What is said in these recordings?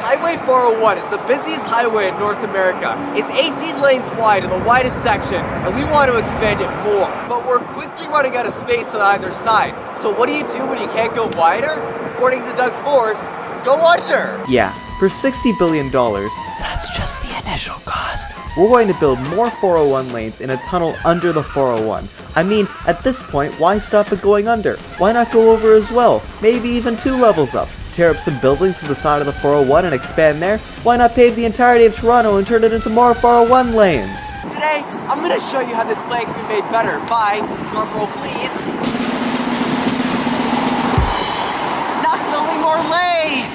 Highway 401 is the busiest highway in North America. It's 18 lanes wide in the widest section, and we want to expand it more. But we're quickly running out of space on either side. So what do you do when you can't go wider? According to Doug Ford, go under. Yeah, for $60 billion, that's just the initial cost. We're going to build more 401 lanes in a tunnel under the 401. I mean, at this point, why stop at going under? Why not go over as well? Maybe even 2 levels up. Tear up some buildings to the side of the 401 and expand there? Why not pave the entirety of Toronto and turn it into more 401 lanes? Today, I'm going to show you how this plan can be made better by, drumroll please, not building more lanes!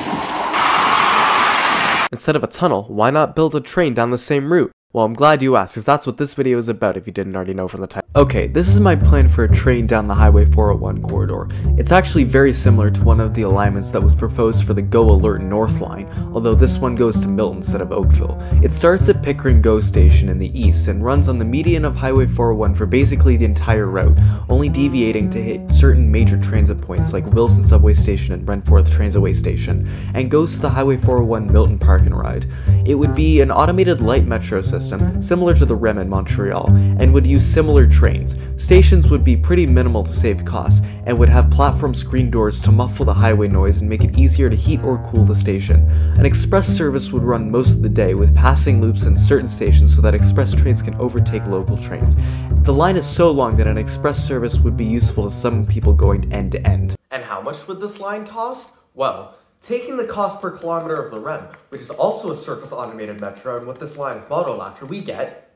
Instead of a tunnel, why not build a train down the same route? Well, I'm glad you asked, because that's what this video is about if you didn't already know from the title. Okay, this is my plan for a train down the Highway 401 corridor. It's actually very similar to one of the alignments that was proposed for the Go Alert North line, although this one goes to Milton instead of Oakville. It starts at Pickering GO Station in the east and runs on the median of Highway 401 for basically the entire route, only deviating to hit certain major transit points like Wilson Subway Station and Renforth Transitway Station, and goes to the Highway 401 Milton Park and Ride. It would be an automated light metro system, similar to the REM in Montreal, and would use similar trains. Stations would be pretty minimal to save costs, and would have platform screen doors to muffle the highway noise and make it easier to heat or cool the station. An express service would run most of the day, with passing loops in certain stations so that express trains can overtake local trains. The line is so long that an express service would be useful to some people going end to end. And how much would this line cost? Well, taking the cost per kilometer of the REM, which is also a surface automated metro, and what this line is modeled after, we get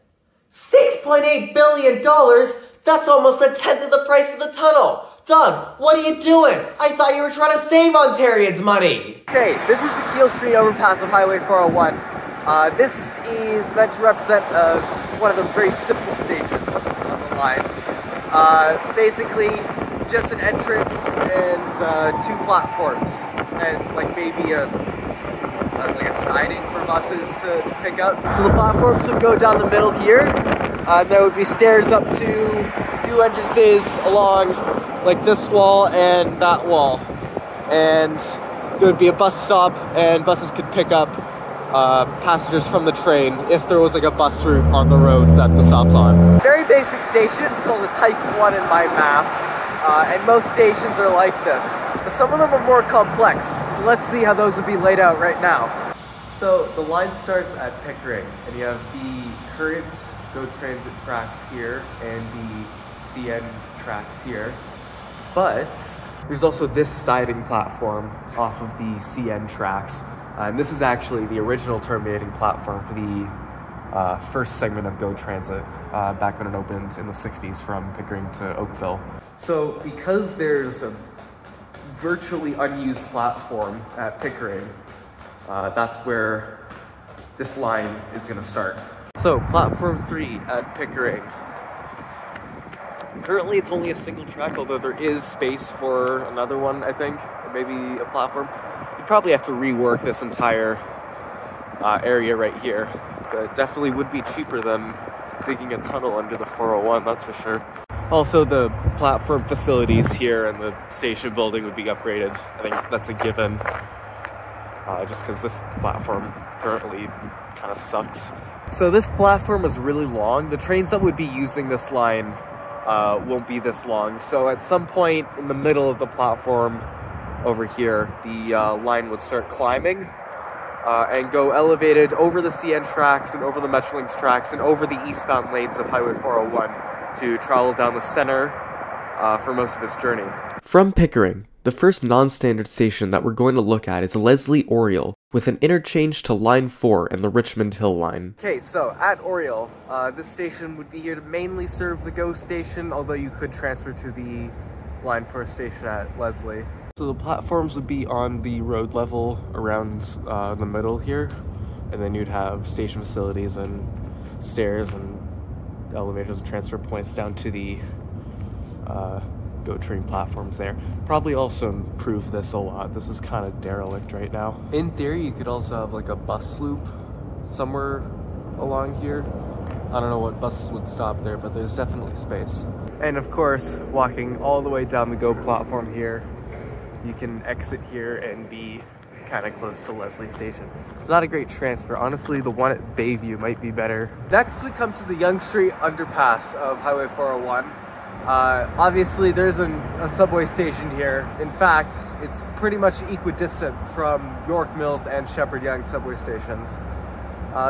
$6.8 billion! That's almost a tenth of the price of the tunnel! Doug, what are you doing? I thought you were trying to save Ontarians money! Okay, this is the Keele Street overpass of Highway 401. This is meant to represent one of the very simple stations on the line. Basically, just an entrance and 2 platforms, and like maybe a siding for buses to pick up. So the platforms would go down the middle here. There would be stairs up to 2 entrances along like this wall and that wall, and there would be a bus stop, and buses could pick up passengers from the train if there was like a bus route on the road that the stop's on. Very basic station, it's called a Type 1 in my map. And most stations are like this. But some of them are more complex, so let's see how those would be laid out right now. So the line starts at Pickering, and you have the current GO Transit tracks here and the CN tracks here. But there's also this siding platform off of the CN tracks. And this is actually the original terminating platform for the first segment of GO Transit back when it opened in the 60s from Pickering to Oakville. So because there's a virtually unused platform at Pickering, that's where this line is going to start. So platform 3 at Pickering. Currently it's only a single track, although there is space for another one, I think, or maybe a platform. You'd probably have to rework this entire area right here. But it definitely would be cheaper than digging a tunnel under the 401, that's for sure. Also, the platform facilities here and the station building would be upgraded. I think that's a given, just because this platform currently kind of sucks. So this platform is really long. The trains that would be using this line won't be this long. So at some point in the middle of the platform over here, the line would start climbing and go elevated over the CN tracks and over the Metrolinx tracks and over the eastbound lanes of Highway 401 to travel down the center for most of its journey. From Pickering, the first non-standard station that we're going to look at is Leslie Oriole, with an interchange to Line 4 and the Richmond Hill Line. Okay, so at Oriole, this station would be here to mainly serve the GO station, although you could transfer to the Line 4 station at Leslie. So the platforms would be on the road level around the middle here, and then you'd have station facilities and stairs and elevators and transfer points down to the GO train platforms there. Probably also improve this a lot. This is kind of derelict right now. In theory, you could also have like a bus loop somewhere along here. I don't know what buses would stop there, but there's definitely space. And of course, walking all the way down the GO platform here, you can exit here and be kind of close to Leslie Station. It's not a great transfer. Honestly, the one at Bayview might be better. Next, we come to the Yonge Street underpass of Highway 401. Obviously, there's a subway station here. In fact, it's pretty much equidistant from York Mills and Shepherd Yonge subway stations.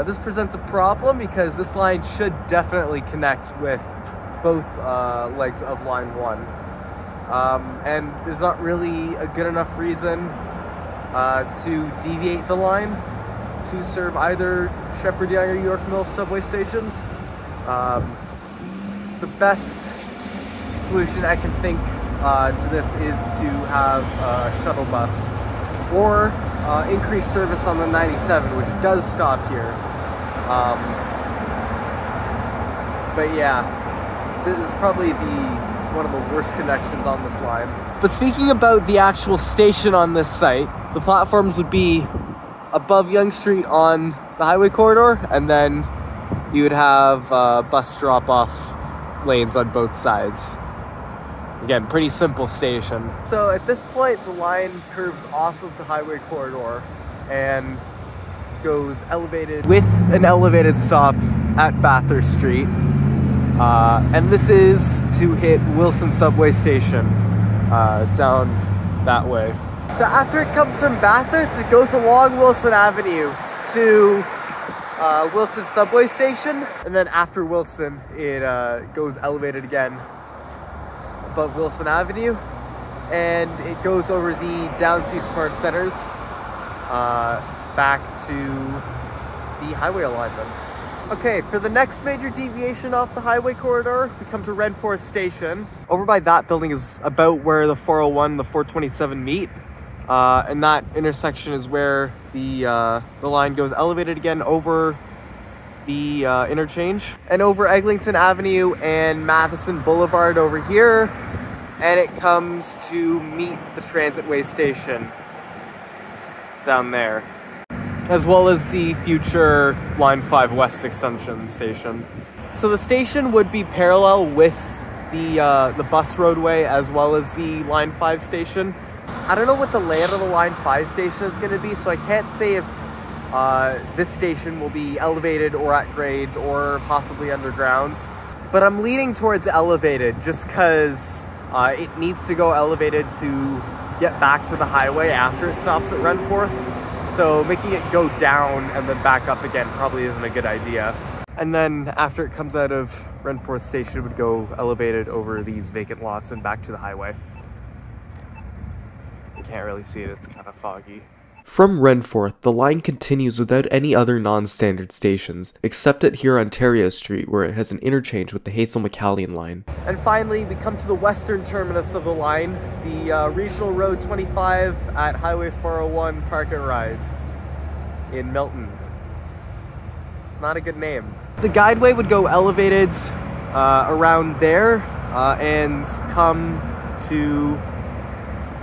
This presents a problem because this line should definitely connect with both legs of line 1. And there's not really a good enough reason to deviate the line to serve either Shepherd Yonge or York Mills subway stations. The best solution I can think to this is to have a shuttle bus or increase service on the 97, which does stop here. But yeah, this is probably one of the worst connections on this line. But speaking about the actual station on this site, the platforms would be above Yonge Street on the highway corridor, and then you would have bus drop-off lanes on both sides. Again, pretty simple station. So at this point, the line curves off of the highway corridor and goes elevated with an elevated stop at Bathurst Street. And this is to hit Wilson subway station down that way. So after it comes from Bathurst, it goes along Wilson Avenue to Wilson subway station. And then after Wilson, it goes elevated again above Wilson Avenue, and it goes over the Downsview Smart Centers back to the highway alignment. Okay, for the next major deviation off the highway corridor, we come to Renforth Station. Over by that building is about where the 401 and the 427 meet, and that intersection is where the line goes elevated again over the interchange and over Eglinton Avenue and Matheson Boulevard over here, and it comes to meet the Transitway station down there, as well as the future Line 5 West Extension station. So the station would be parallel with the bus roadway as well as the Line 5 station. I don't know what the layout of the Line 5 station is going to be, so I can't say if this station will be elevated or at grade or possibly underground, but I'm leaning towards elevated just because it needs to go elevated to get back to the highway after it stops at Renforth. So making it go down and then back up again probably isn't a good idea. And then after it comes out of Renforth Station, it would go elevated over these vacant lots and back to the highway. You can't really see it, it's kind of foggy. From Renforth, the line continues without any other non-standard stations, except at Hurontario Street, where it has an interchange with the Hazel-McCallion line. And finally, we come to the western terminus of the line, the Regional Road 25 at Highway 401 Park and Rides in Milton. It's not a good name. The guideway would go elevated around there and come to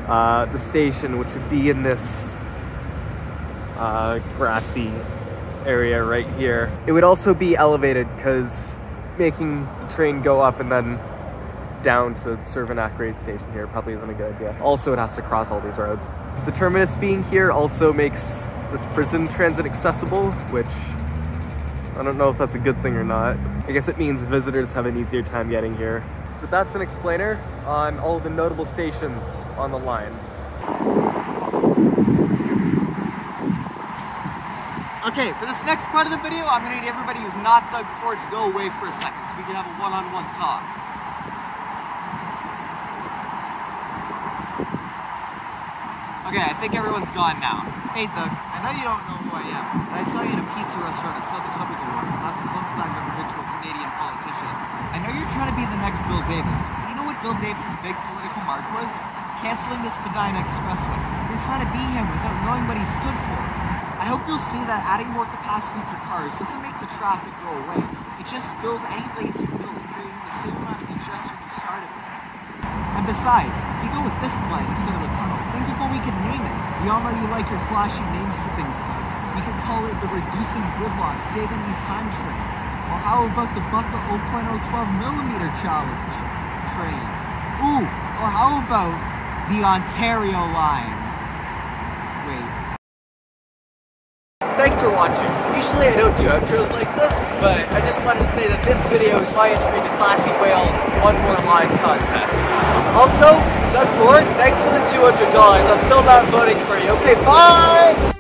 the station, which would be in this grassy area right here. It would also be elevated because making the train go up and then down to serve an at-grade station here probably isn't a good idea. Also, it has to cross all these roads. The terminus being here also makes this prison transit accessible, which I don't know if that's a good thing or not. I guess it means visitors have an easier time getting here. But that's an explainer on all of the notable stations on the line. Okay, for this next part of the video, I'm going to need everybody who's not Doug Ford to go away for a second so we can have a one-on-one talk. Okay, I think everyone's gone now. Hey Doug, I know you don't know who I am, but I saw you in a pizza restaurant at South Etobicoke once, and that's the closest I've ever been to a Canadian politician. I know you're trying to be the next Bill Davis, but you know what Bill Davis's big political mark was? Canceling the Spadina Expressway. You're trying to be him without knowing what he stood for. I hope you'll see that adding more capacity for cars doesn't make the traffic go away. It just fills any lanes you build, creating the same amount of congestion you started with. And besides, if you go with this plan instead of a tunnel, think of what we could name it. We all know you like your flashy names for things, Doug. We could call it the Reducing Gridlock Saving You Time Train. Or how about the Bucka 0.012mm Challenge train? Ooh, or how about the Ontario Line? Wait. thanks for watching. Usually I don't do outros like this, but I just wanted to say that this video is my entry to Classy Whales One More Line contest. Also, Doug Ford, thanks for the $200. I'm still not voting for you. Okay, bye!